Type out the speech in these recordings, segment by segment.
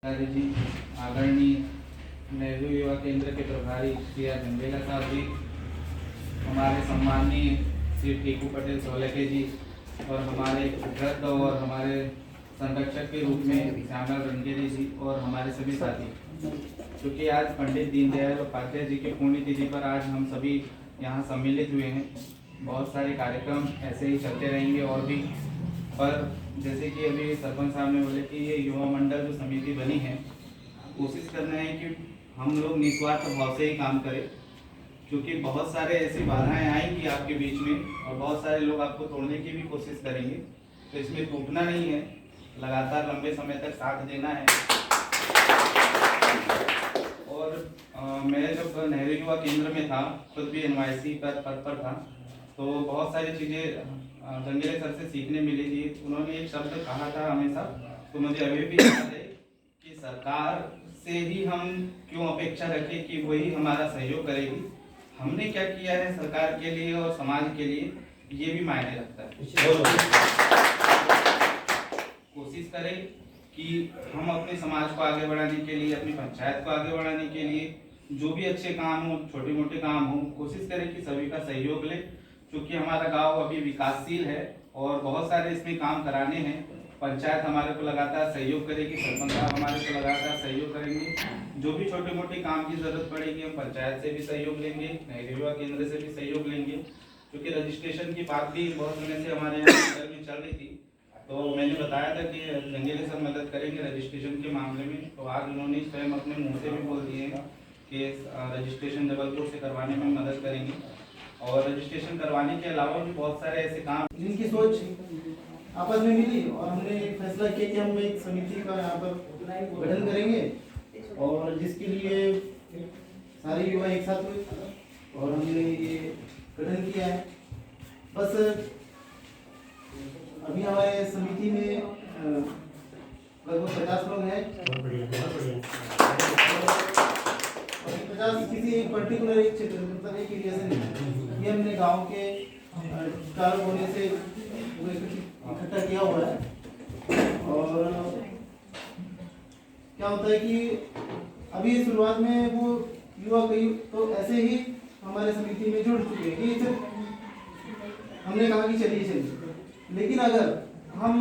जी, आदरणीय नेहरू युवा केंद्र के प्रभारी श्री गंगेला साहब जी, हमारे सम्माननीय श्री टीकू पटेल सोलके जी और हमारे वृद्ध और हमारे संरक्षक के रूप में श्यामलाल रंगेली जी और हमारे सभी साथी, क्योंकि आज पंडित दीनदयाल उपाध्याय जी की पुण्यतिथि पर आज हम सभी यहाँ सम्मिलित हुए हैं। बहुत सारे कार्यक्रम ऐसे ही चलते रहेंगे और भी, पर जैसे कि अभी सरपंच साहब ने बोले कि ये युवा मंडल जो समिति बनी है, कोशिश करना है कि हम लोग निस्वार्थ भाव से ही काम करें, क्योंकि बहुत सारे ऐसी बाधाएं आएंगी आपके बीच में और बहुत सारे लोग आपको तोड़ने की भी कोशिश करेंगे। तो इसमें टूटना नहीं है, लगातार लंबे समय तक साथ देना है। और मैं जब नेहरू युवा केंद्र में था, खुद भी NYC पद पर था, तो बहुत सारी चीज़ें गंगेले सर से सीखने मिली थी। उन्होंने एक शब्द कहा था हमेशा, तो मुझे अभी भी याद है कि सरकार से ही हम क्यों अपेक्षा रखें कि वही हमारा सहयोग करेगी। हमने क्या किया है सरकार के लिए और समाज के लिए, ये भी मायने रखता है। कोशिश करें कि हम अपने समाज को आगे बढ़ाने के लिए, अपनी पंचायत को आगे बढ़ाने के लिए जो भी अच्छे काम हो, छोटे मोटे काम हो, कोशिश करें कि सभी का सहयोग लें, क्योंकि हमारा गांव अभी विकासशील है और बहुत सारे इसमें काम कराने हैं। पंचायत हमारे को लगातार सहयोग करेगी, सरपंच साहब हमारे को लगातार सहयोग करेंगे। जो भी छोटे मोटे काम की जरूरत पड़ेगी हम पंचायत से भी सहयोग लेंगे, नेहरू युवा केंद्र से भी सहयोग लेंगे, क्योंकि रजिस्ट्रेशन की बात भी बहुत समय से हमारे यहाँ में चल रही थी। तो मैंने बताया था कि गंगेले सर मदद करेंगे रजिस्ट्रेशन के मामले में, तो आज उन्होंने स्वयं अपने मुँह से भी बोल दिए हैं कि रजिस्ट्रेशन जबलपुर से करवाने में मदद करेंगे। और रजिस्ट्रेशन करवाने के अलावा भी बहुत सारे ऐसे काम, जिनकी सोच आपस में मिली और हमने फैसला किया कि हम एक समिति का यहाँ पर गठन करेंगे, और जिसके लिए सारे युवा एक साथ हुए और हमने ये गठन किया है। बस अभी हमारे समिति में लगभग 50 लोग हैं। 50 किसी एक पर्टिकुलर एक क्षेत्र, मतलब एक एरिया से नहीं, ये हमने गांव के चारों कोने से इकट्ठा किया हुआ है। और क्या होता है कि अभी शुरुआत में वो युवा कई तो ऐसे ही हमारे समिति में जुड़ चुके हैं कि हमने कहा कि चलिए, लेकिन अगर हम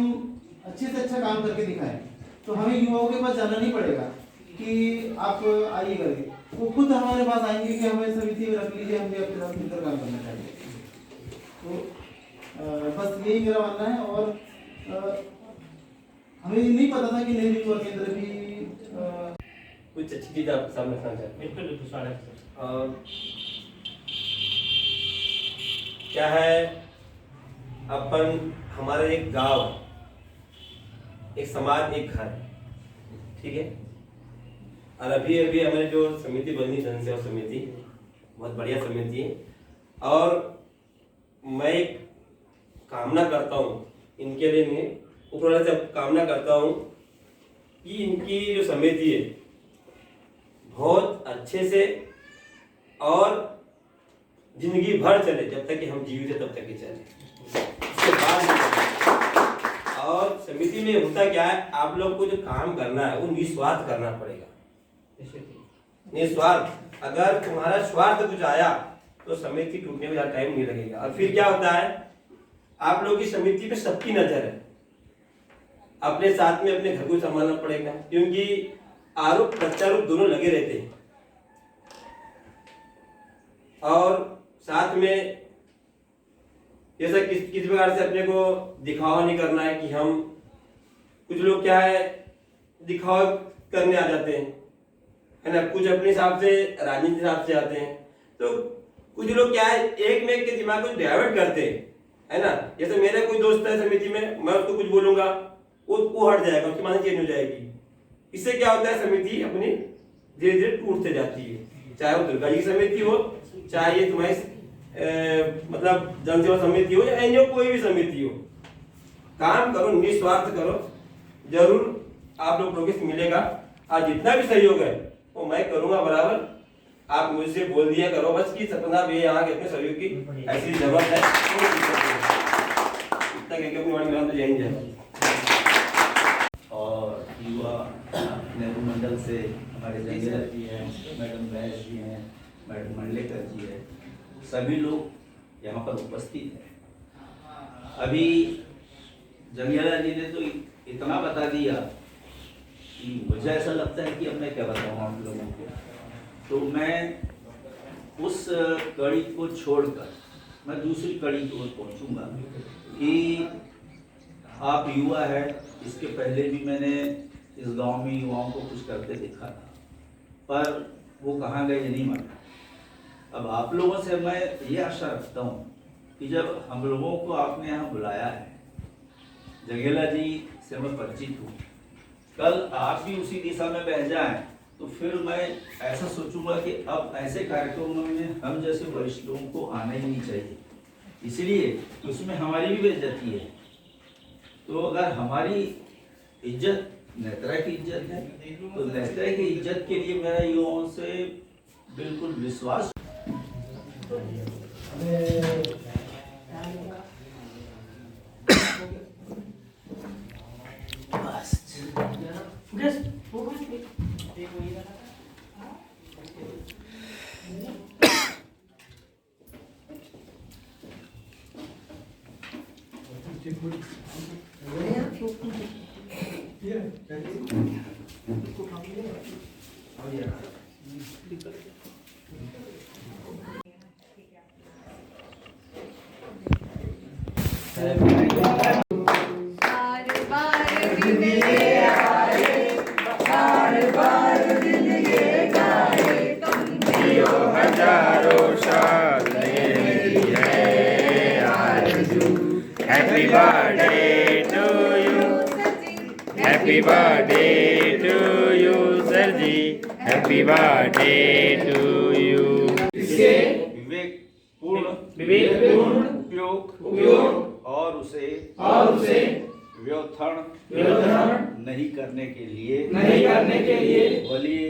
अच्छे से अच्छा काम करके दिखाएं तो हमें युवाओं के पास जाना नहीं पड़ेगा कि आप आइए करके, वो खुद हमारे पास आएंगे कि हमें समिति में रख लीजिए, हम भी आपके साथ मिलकर काम करना चाहिए। तो बस यही मेरा मानना है। और हमें नहीं पता था कि नेहरू युवा केंद्र भी कुछ अच्छी चीज आपके सामने रखना चाहते हैं। बिल्कुल। क्या है, अपन हमारे एक गांव, एक समाज, एक घर, ठीक है। और अभी हमारी जो समिति बनी, जन सेवा समिति, बहुत बढ़िया समिति है। और मैं एक कामना करता हूँ इनके लिए, मैं ऊपर वाले से कामना करता हूँ कि इनकी जो समिति है बहुत अच्छे से और जिंदगी भर चले, जब तक कि हम जीवित है तब तक ही चले, उसके बाद। और समिति में होता क्या है, आप लोग को जो काम करना है वो निस्वार्थ करना पड़ेगा, निस्वार्थ। अगर तुम्हारा स्वार्थ कुछ आया तो समिति टूटने में ज्यादा टाइम नहीं लगेगा। और फिर क्या होता है, आप लोग की समिति पे सबकी नजर है, अपने साथ में अपने घर को संभालना पड़ेगा, क्योंकि आरोप प्रत्यारोप दोनों लगे रहते हैं। और साथ में जैसा किस प्रकार से अपने को दिखावा नहीं करना है कि हम, कुछ लोग क्या है दिखावा करने आ जाते हैं, है ना, कुछ अपने हिसाब से राजनीति हिसाब से आते हैं। तो कुछ लोग क्या है एक में के दिमाग को डाइवर्ट करते हैं, है ना। जैसे मेरा कोई दोस्त है समिति में, मैं उसको कुछ बोलूंगा, वो हट जाएगा, उसकी माने चेंज हो जाएगी। इससे क्या होता है, समिति अपनी धीरे धीरे टूटते जाती है। चाहे वो दुर्गा जी की समिति हो, चाहे ये तुम्हारी मतलब जन सेवा समिति हो, या एनजीओ कोई भी समिति हो, काम करो, निस्वार्थ करो, जरूर आप लोगों को मिलेगा। और जितना भी सहयोग है वो मैं करूंगा बराबर। आप मुझसे बोल दिया करो बस कि सपना भी यहाँ के अपने सहयोग की ऐसी जरूरत है, इतना कहकर अपनी वाणी में जय हिंद, जय। और युवा नेहरू मंडल से हमारे जंगेला जी हैं, मैडम बैस जी हैं, मैडम मंडलेकर जी हैं, सभी लोग यहाँ पर उपस्थित हैं। अभी जंगेला जी ने तो इतना बता दिया कि मुझे ऐसा लगता है कि अब मैं क्या बताऊँ आप लोगों को। तो मैं उस कड़ी को छोड़कर मैं दूसरी कड़ी की ओर पहुँचूँगा कि आप युवा है। इसके पहले भी मैंने इस गांव में युवाओं को कुछ करते देखा था, पर वो कहाँ गए ये नहीं मालूम। अब आप लोगों से मैं ये आशा रखता हूँ कि जब हम लोगों को आपने यहाँ बुलाया है, जंगेला जी से मैं परिचित हूँ, कल आप भी उसी दिशा में बह जाएं तो फिर मैं ऐसा सोचूंगा कि अब ऐसे कार्यक्रमों में हम जैसे वरिष्ठ लोगों को आना ही नहीं चाहिए, इसलिए उसमें हमारी भी बेइज्जती है। तो अगर हमारी इज्जत नेत्रा की इज्जत है तो नेत्रा की इज्जत के लिए मेरा युवाओं से बिल्कुल विश्वास। Happy birthday to you. Happy birthday to you, sir ji. Happy birthday to you. विवेकपूर्ण उपयोग और उसे व्युत्थान नहीं करने के लिए बलिए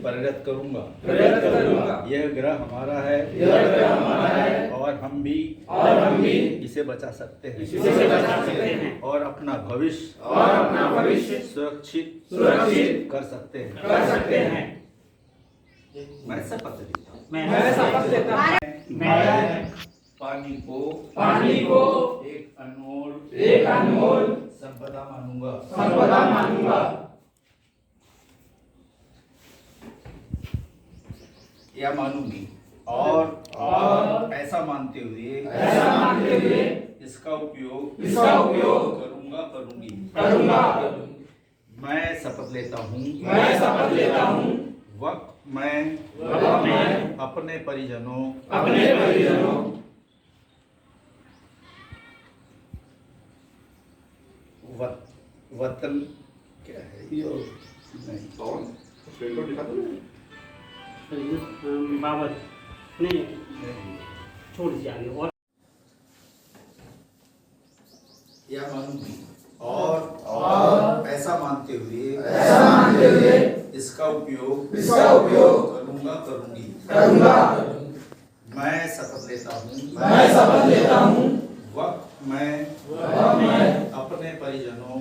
परिणत करूंगा। यह ग्रह हमारा है और हम भी इसे बचा सकते हैं और अपना भविष्य सुरक्षित कर सकते हैं। मैं शपथ लेता हूँ। मैं पानी को एक अनमोल संपदा मानूंगा या मानूंगी और ऐसा मानते हुए इसका उपयोग करूंगी। मैं शपथ लेता हूँ वक्त मैं अपने परिजनों वतन क्या है यो नहीं बाबत नहीं छोड़ दिया और या मानूंगी और ऐसा मानते हुए इसका उपयोग करूंगी। मैं शपथ लेता हूँ वक्त मैं अपने परिजनों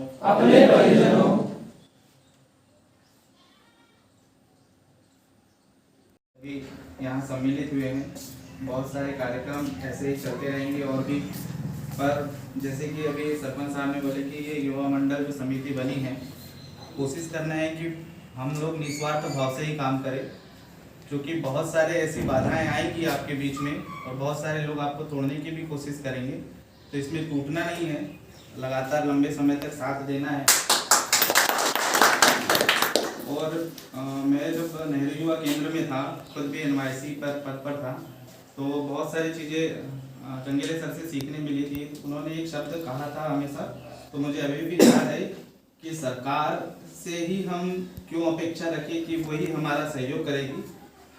भी यहाँ सम्मिलित हुए हैं। बहुत सारे कार्यक्रम ऐसे ही चलते रहेंगे और भी, पर जैसे कि अभी सरपंच साहब ने बोले कि ये युवा मंडल जो समिति बनी है, कोशिश करना है कि हम लोग निस्वार्थ भाव से ही काम करें, क्योंकि बहुत सारे ऐसी बाधाएं आएंगी आपके बीच में और बहुत सारे लोग आपको तोड़ने की भी कोशिश करेंगे। तो इसमें टूटना नहीं है, लगातार लंबे समय तक साथ देना है। और मैं जब नेहरू युवा केंद्र में था, खुद भी NYC पद पर था, तो बहुत सारी चीज़ें जंगेले सर से सीखने मिली थी। उन्होंने एक शब्द कहा था हमेशा, तो मुझे अभी भी याद है कि सरकार से ही हम क्यों अपेक्षा रखें कि वही हमारा सहयोग करेगी।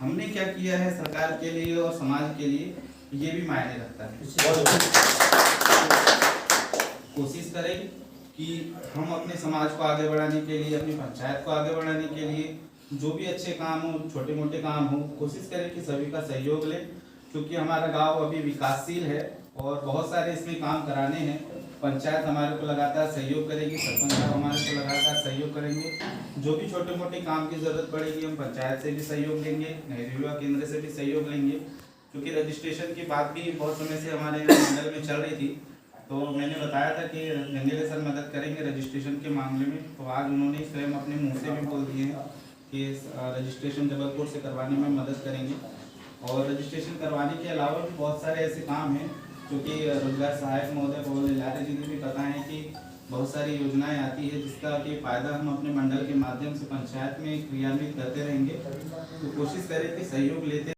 हमने क्या किया है सरकार के लिए और समाज के लिए, ये भी मायने रखता है। कोशिश करें कि हम अपने समाज को आगे बढ़ाने के लिए, अपनी पंचायत को आगे बढ़ाने के लिए जो भी अच्छे काम हो, छोटे मोटे काम हो, कोशिश करें कि सभी का सहयोग लें, क्योंकि हमारा गांव अभी विकासशील है और बहुत सारे इसमें काम कराने हैं। पंचायत हमारे को लगातार सहयोग करेगी, सरपंच साहब हमारे को लगातार सहयोग करेंगे। जो भी छोटे मोटे काम की ज़रूरत पड़ेगी हम पंचायत से भी सहयोग लेंगे, नेहरू युवा केंद्र से भी सहयोग लेंगे। क्योंकि रजिस्ट्रेशन की बात भी बहुत समय से हमारे यहाँ मंडल में चल रही थी, तो मैंने बताया था कि गंगेले सर मदद करेंगे रजिस्ट्रेशन के मामले में। तो आज उन्होंने स्वयं अपने मुँह से भी बोल दिए हैं कि रजिस्ट्रेशन जबलपुर से करवाने में मदद करेंगे। और रजिस्ट्रेशन करवाने के अलावा भी बहुत सारे ऐसे काम हैं क्योंकि रोजगार सहायक महोदय पवन लिलाटे जी ने भी बताया कि बहुत सारी योजनाएं आती है जिसका कि फ़ायदा हम अपने मंडल के माध्यम से पंचायत में क्रियान्वित करते रहेंगे। तो कोशिश करें कि सहयोग लेते